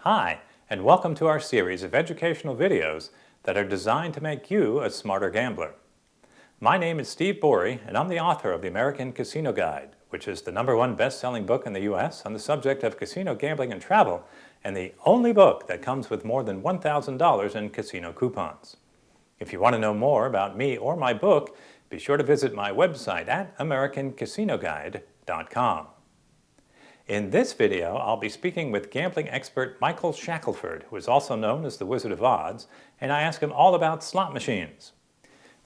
Hi, and welcome to our series of educational videos that are designed to make you a smarter gambler. My name is Steve Bourie, and I'm the author of the American Casino Guide, which is the #1 best-selling book in the U.S. on the subject of casino gambling and travel, and the only book that comes with more than $1,000 in casino coupons. If you want to know more about me or my book, be sure to visit my website at americancasinoguide.com. In this video, I'll be speaking with gambling expert Michael Shackleford, who is also known as the Wizard of Odds, and I ask him all about slot machines.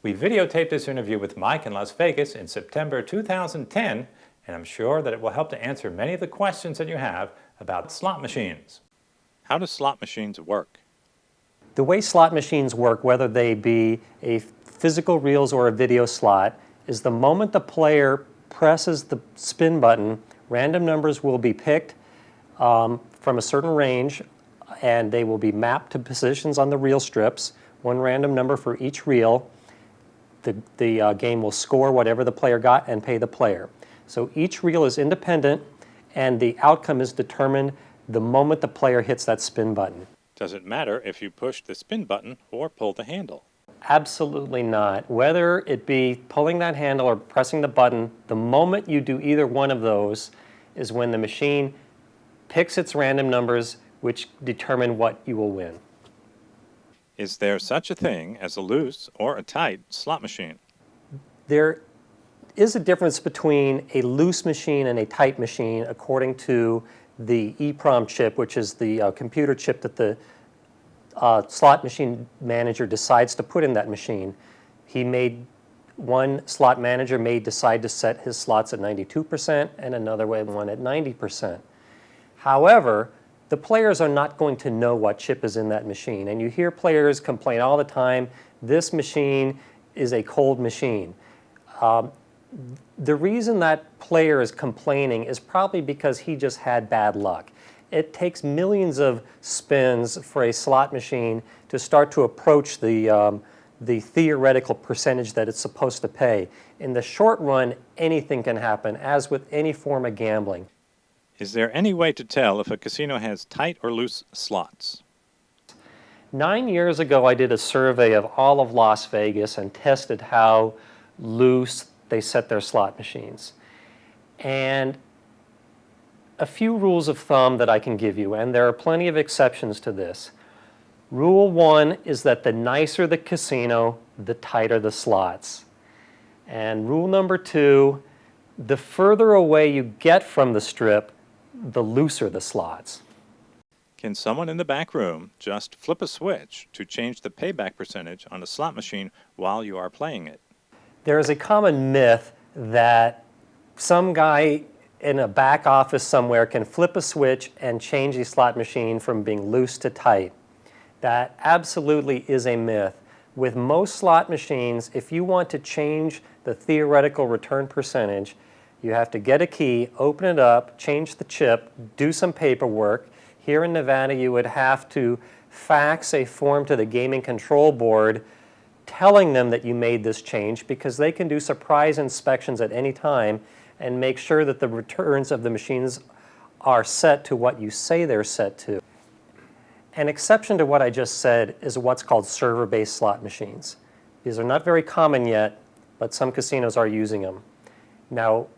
We videotaped this interview with Mike in Las Vegas in September 2010, and I'm sure that it will help to answer many of the questions that you have about slot machines. How do slot machines work? The way slot machines work, whether they be a physical reels or a video slot, is the moment the player presses the spin button, random numbers will be picked from a certain range, and they will be mapped to positions on the reel strips, one random number for each reel. The game will score whatever the player got and pay the player. So each reel is independent, and the outcome is determined the moment the player hits that spin button. Does it matter if you push the spin button or pull the handle? Absolutely not. Whether it be pulling that handle or pressing the button, the moment you do either one of those is when the machine picks its random numbers, which determine what you will win. Is there such a thing as a loose or a tight slot machine? There is a difference between a loose machine and a tight machine according to the EEPROM chip, which is the computer chip that the slot machine manager decides to put in that machine. One slot manager may decide to set his slots at 92% and another one at 90%. However, the players are not going to know what chip is in that machine. And you hear players complain all the time, this machine is a cold machine. The reason that player is complaining is probably because he just had bad luck. It takes millions of spins for a slot machine to start to approach the theoretical percentage that it's supposed to pay. In the short run, anything can happen, as with any form of gambling. Is there any way to tell if a casino has tight or loose slots? 9 years ago, I did a survey of all of Las Vegas and tested how loose they set their slot machines. And a few rules of thumb that I can give you, and there are plenty of exceptions to this. Rule 1 is that the nicer the casino, the tighter the slots. And rule number 2, the further away you get from the strip, the looser the slots. Can someone in the back room just flip a switch to change the payback percentage on a slot machine while you are playing it? There is a common myth that some guy in a back office somewhere can flip a switch and change the slot machine from being loose to tight. That absolutely is a myth. With most slot machines, if you want to change the theoretical return percentage, you have to get a key, open it up, change the chip, do some paperwork. Here in Nevada, you would have to fax a form to the gaming control board telling them that you made this change, because they can do surprise inspections at any time and make sure that the returns of the machines are set to what you say they're set to. An exception to what I just said is what's called server-based slot machines. These are not very common yet, but some casinos are using them. Now,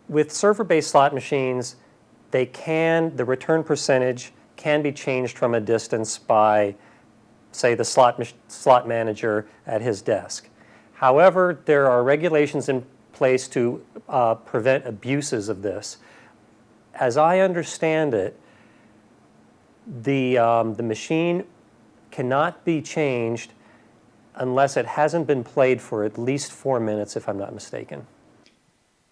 with server-based slot machines, the return percentage can be changed from a distance by, say, the slot manager at his desk. However, there are regulations in place to prevent abuses of this. As I understand it, the machine cannot be changed unless it hasn't been played for at least 4 minutes, if I'm not mistaken.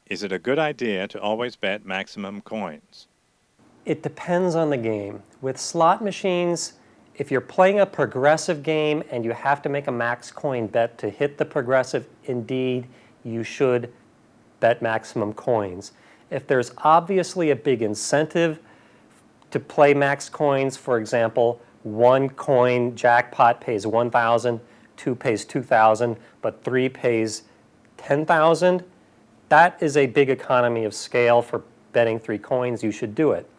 Is it a good idea to always bet maximum coins? It depends on the game. With slot machines, if you're playing a progressive game and you have to make a max coin bet to hit the progressive, indeed, you should bet maximum coins. If there's obviously a big incentive to play max coins, for example, one coin Jackpot pays 1,000, 2 pays 2,000, but 3 pays 10,000, that is a big economy of scale for betting 3 coins. You should do it.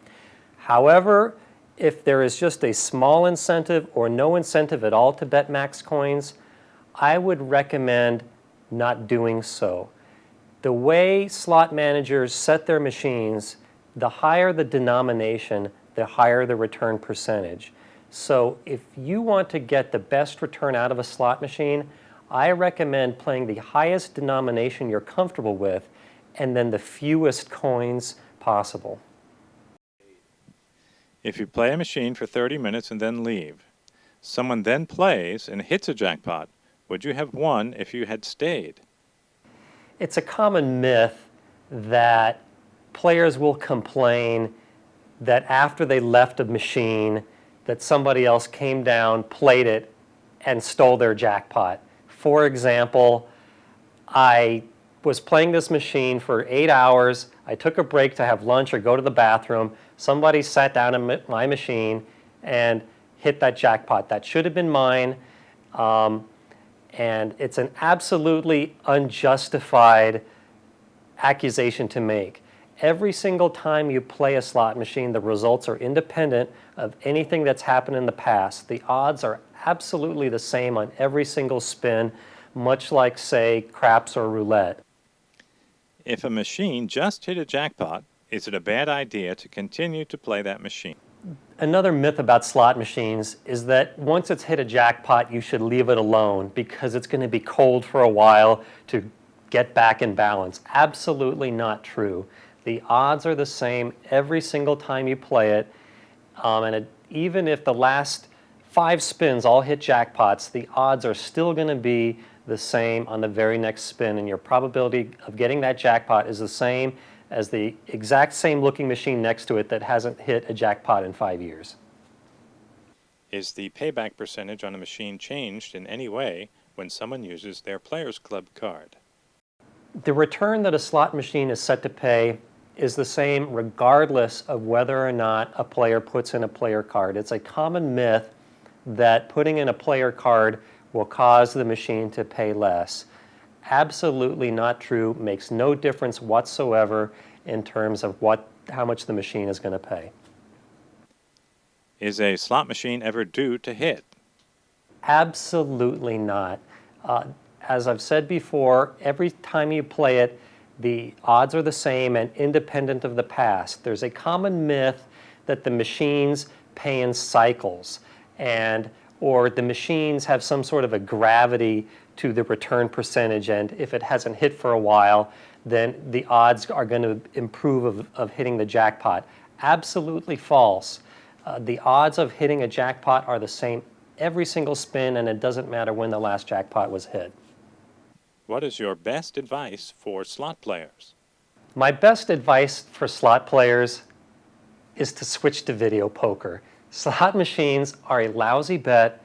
However, If there is just a small incentive or no incentive at all to bet max coins, I would recommend not doing so. The way slot managers set their machines, the higher the denomination, the higher the return percentage. So if you want to get the best return out of a slot machine, I recommend playing the highest denomination you're comfortable with and then the fewest coins possible. If you play a machine for 30 minutes and then leave, someone then plays and hits a jackpot, would you have won if you had stayed? It's a common myth that players will complain that after they left a machine that somebody else came down, played it, and stole their jackpot. For example, I was playing this machine for 8 hours. I took a break to have lunch or go to the bathroom. Somebody sat down at my machine and hit that jackpot. That should have been mine. And it's an absolutely unjustified accusation to make. Every single time you play a slot machine, the results are independent of anything that's happened in the past. The odds are absolutely the same on every single spin, much like, say, craps or roulette. If a machine just hit a jackpot, is it a bad idea to continue to play that machine? Another myth about slot machines is that once it's hit a jackpot, you should leave it alone because it's going to be cold for a while to get back in balance. Absolutely not true. The odds are the same every single time you play it, even if the last 5 spins all hit jackpots, the odds are still going to be the same on the very next spin, and your probability of getting that jackpot is the same as the exact same looking machine next to it that hasn't hit a jackpot in 5 years. Is the payback percentage on a machine changed in any way when someone uses their Players Club card? The return that a slot machine is set to pay is the same regardless of whether or not a player puts in a player card. It's a common myth that putting in a player card will cause the machine to pay less. Absolutely not true. Makes no difference whatsoever in terms of how much the machine is going to pay. Is a slot machine ever due to hit? Absolutely not. As I've said before, every time you play it, the odds are the same and independent of the past. There's a common myth that the machines pay in cycles, or the machines have some sort of a gravity to the return percentage, and if it hasn't hit for a while, then the odds are going to improve of hitting the jackpot. Absolutely false. The odds of hitting a jackpot are the same every single spin, and it doesn't matter when the last jackpot was hit. What is your best advice for slot players? My best advice for slot players is to switch to video poker. Slot machines are a lousy bet.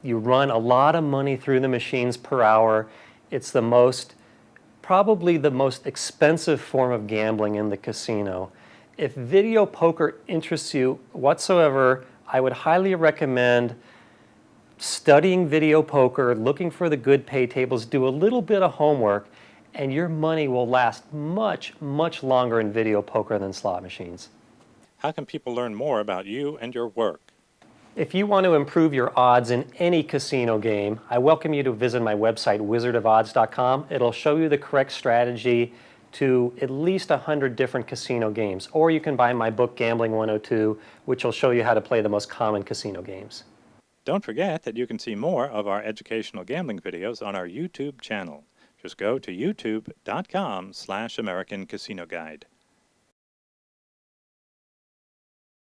You run a lot of money through the machines per hour. It's probably the most expensive form of gambling in the casino. If video poker interests you whatsoever, I would highly recommend studying video poker, looking for the good pay tables, do a little bit of homework, and your money will last much, much longer in video poker than slot machines. How can people learn more about you and your work? If you want to improve your odds in any casino game, I welcome you to visit my website, wizardofodds.com. It'll show you the correct strategy to at least 100 different casino games. Or you can buy my book, Gambling 102, which will show you how to play the most common casino games. Don't forget that you can see more of our educational gambling videos on our YouTube channel. Just go to youtube.com/American Casino Guide.